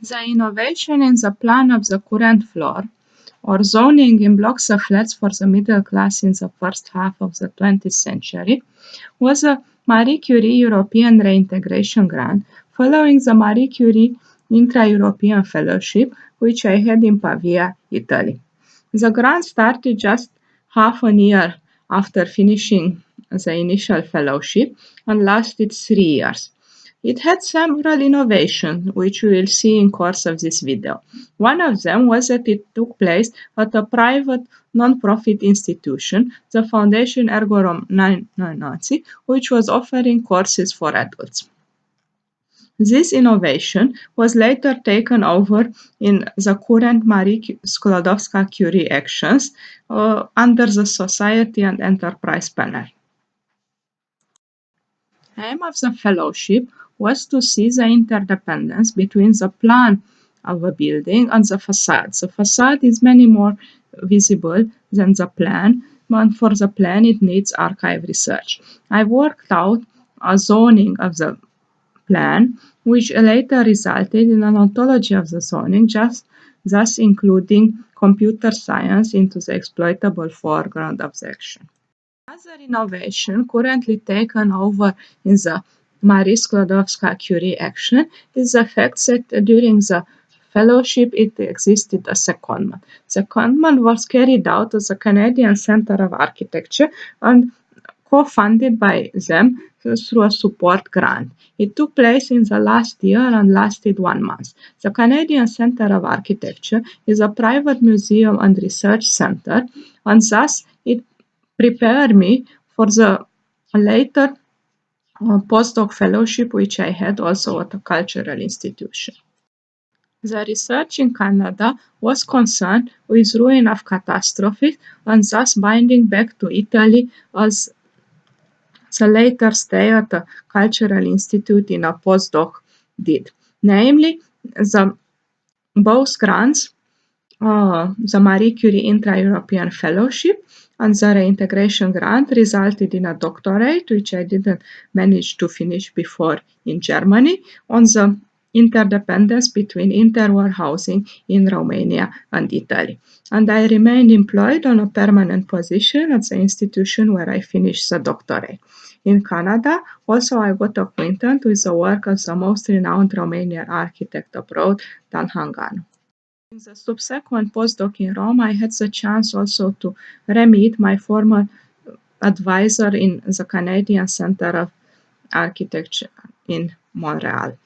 The innovation in the plan of the current floor, or zoning in blocks of flats for the middle class in the first half of the 20th century, was a Marie Curie European Reintegration Grant following the Marie Curie Intra-European Fellowship, which I had in Pavia, Italy. The grant started just half a year after finishing the initial fellowship and lasted 3 years. It had several innovations, which we will see in course of this video. One of them was that it took place at a private non-profit institution, the Foundation Ergo Romanozi, which was offering courses for adults. This innovation was later taken over in the current Marie Sklodowska Curie Actions under the Society and Enterprise panel. The aim of the fellowship was to see the interdependence between the plan of a building and the facade. The facade is many more visible than the plan, and for the plan it needs archive research. I worked out a zoning of the plan, which later resulted in an ontology of the zoning, thus including computer science into the exploitable foreground of the action. Another innovation currently taken over in the Marie Sklodowska Curie Action is the fact that during the fellowship it existed a secondment. Secondment was carried out at the Canadian Centre of Architecture and co-funded by them through a support grant. It took place in the last year and lasted 1 month. The Canadian Centre of Architecture is a private museum and research center, and thus it prepared me for the later postdoc fellowship, which I had also at a cultural institution. The research in Canada was concerned with ruin of catastrophes and thus binding back to Italy as the later stay at the Cultural Institute in a postdoc did. Namely, both grants, the Marie Curie Intra-European Fellowship and the Reintegration Grant, resulted in a doctorate, which I didn't manage to finish before in Germany, on the interdependence between interwar housing in Romania and Italy. And I remained employed on a permanent position at the institution where I finished the doctorate. In Canada, also I got acquainted with the work of the most renowned Romanian architect abroad, Dan Hanganu. In the subsequent postdoc in Rome, I had the chance also to re-meet my former advisor in the Canadian Centre of Architecture in Montreal.